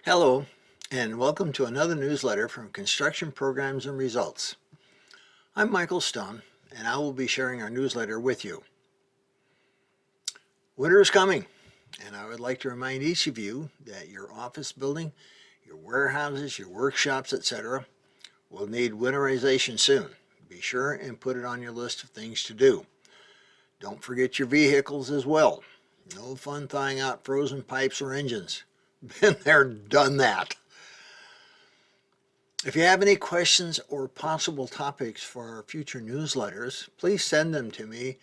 Hello, and welcome to another newsletter from Construction Programs and Results. I'm Michael Stone, and I will be sharing our newsletter with you. Winter is coming, and I would like to remind each of you that your office building, your warehouses, your workshops, etc. will need winterization soon. Be sure and put it on your list of things to do. Don't forget your vehicles as well. No fun thawing out frozen pipes or engines. Been there, done that. If you have any questions or possible topics for our future newsletters, please send them to me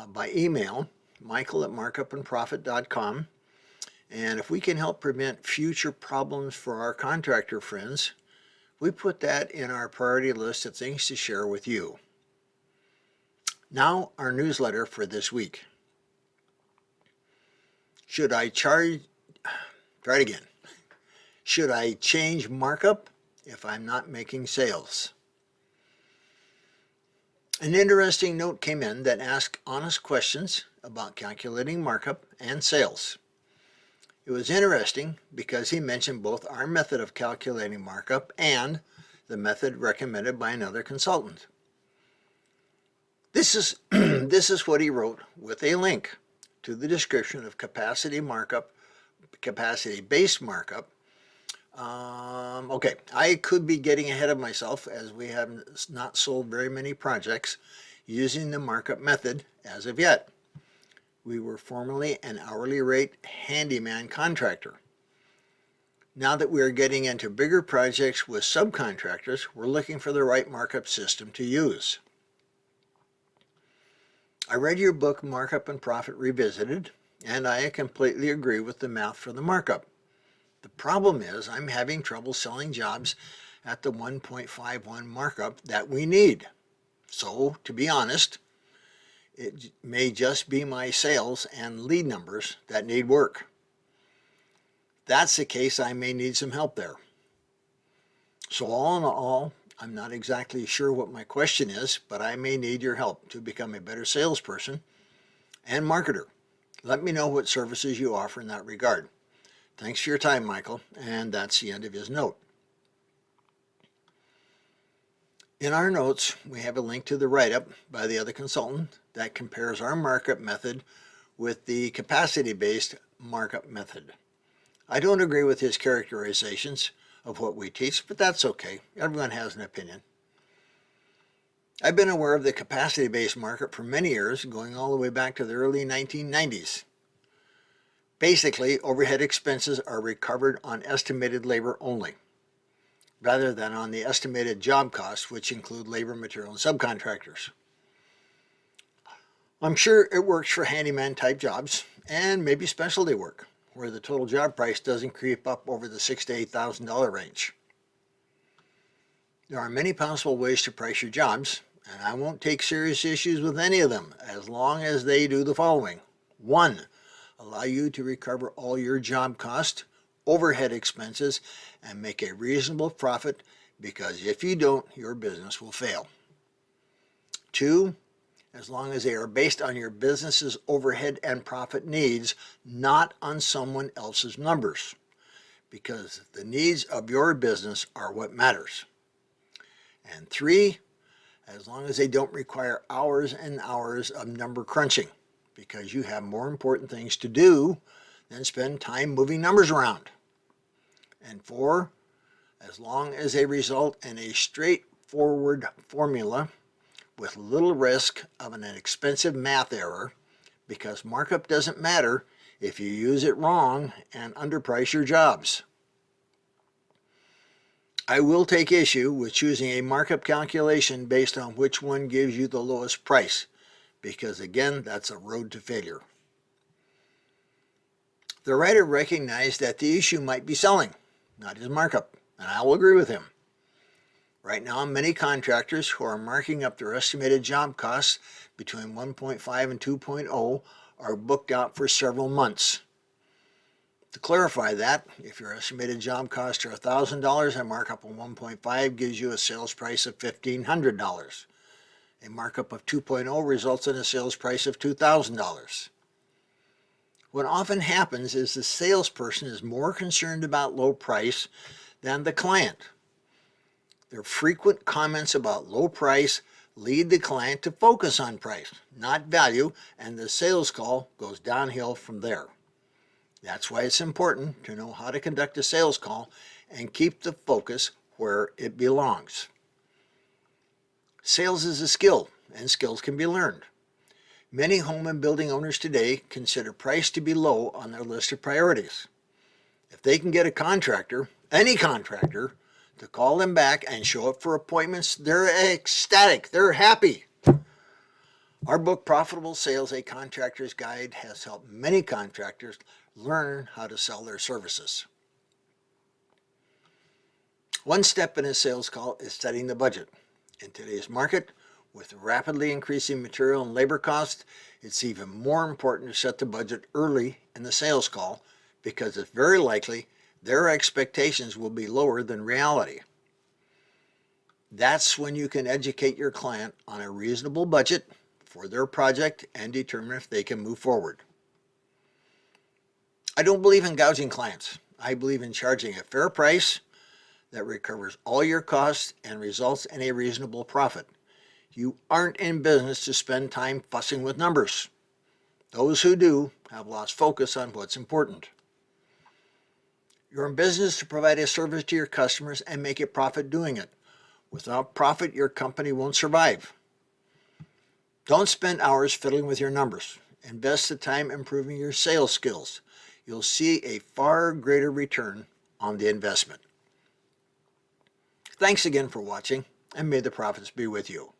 by email, michael@markupandprofit.com. And if we can help prevent future problems for our contractor friends, we put that in our priority list of things to share with you. Now, our newsletter for this week. Should I change markup if I'm not making sales? An interesting note came in that asked honest questions about calculating markup and sales. It was interesting because he mentioned both our method of calculating markup and the method recommended by another consultant. This is what he wrote with a link to the description of capacity-based markup. Okay, I could be getting ahead of myself as we have not sold very many projects using the markup method as of yet. We were formerly an hourly rate handyman contractor. Now that we are getting into bigger projects with subcontractors, we're looking for the right markup system to use. I read your book, Markup and Profit Revisited, and I completely agree with the math for the markup. The problem is I'm having trouble selling jobs at the 1.51 markup that we need. So, to be honest, it may just be my sales and lead numbers that need work. If that's the case, I may need some help there. So all in all, I'm not exactly sure what my question is, but I may need your help to become a better salesperson and marketer. Let me know what services you offer in that regard. Thanks for your time, Michael, and that's the end of his note. In our notes, we have a link to the write-up by the other consultant that compares our markup method with the capacity-based markup method. I don't agree with his characterizations of what we teach, but that's okay. Everyone has an opinion. I've been aware of the capacity-based markup for many years, going all the way back to the early 1990s. Basically, overhead expenses are recovered on estimated labor only, rather than on the estimated job costs, which include labor, material, and subcontractors. I'm sure it works for handyman-type jobs and maybe specialty work, where the total job price doesn't creep up over the $6,000 to $8,000 range. There are many possible ways to price your jobs, and I won't take serious issues with any of them as long as they do the following. 1. Allow you to recover all your job cost, overhead expenses, and make a reasonable profit, because if you don't, your business will fail. 2. As long as they are based on your business's overhead and profit needs, not on someone else's numbers, because the needs of your business are what matters. And 3, as long as they don't require hours and hours of number crunching, because you have more important things to do than spend time moving numbers around. And 4, as long as they result in a straightforward formula with little risk of an expensive math error, because markup doesn't matter if you use it wrong and underprice your jobs. I will take issue with choosing a markup calculation based on which one gives you the lowest price, because again, that's a road to failure. The writer recognized that the issue might be selling, not his markup, and I will agree with him. Right now, many contractors who are marking up their estimated job costs between 1.5 and 2.0 are booked out for several months. To clarify that, if your estimated job costs are $1,000, a markup of 1.5 gives you a sales price of $1,500. A markup of 2.0 results in a sales price of $2,000. What often happens is the salesperson is more concerned about low price than the client. Their frequent comments about low price lead the client to focus on price, not value, and the sales call goes downhill from there. That's why it's important to know how to conduct a sales call and keep the focus where it belongs. Sales is a skill, and skills can be learned. Many home and building owners today consider price to be low on their list of priorities. If they can get a contractor, any contractor, to call them back and show up for appointments, they're ecstatic, they're happy. Our book, Profitable Sales, A Contractor's Guide, has helped many contractors learn how to sell their services. One step in a sales call is setting the budget. In today's market, with rapidly increasing material and labor costs, it's even more important to set the budget early in the sales call because it's very likely their expectations will be lower than reality. That's when you can educate your client on a reasonable budget for their project and determine if they can move forward. I don't believe in gouging clients. I believe in charging a fair price that recovers all your costs and results in a reasonable profit. You aren't in business to spend time fussing with numbers. Those who do have lost focus on what's important. You're in business to provide a service to your customers and make a profit doing it. Without profit, your company won't survive. Don't spend hours fiddling with your numbers. Invest the time improving your sales skills. You'll see a far greater return on the investment. Thanks again for watching, and may the profits be with you.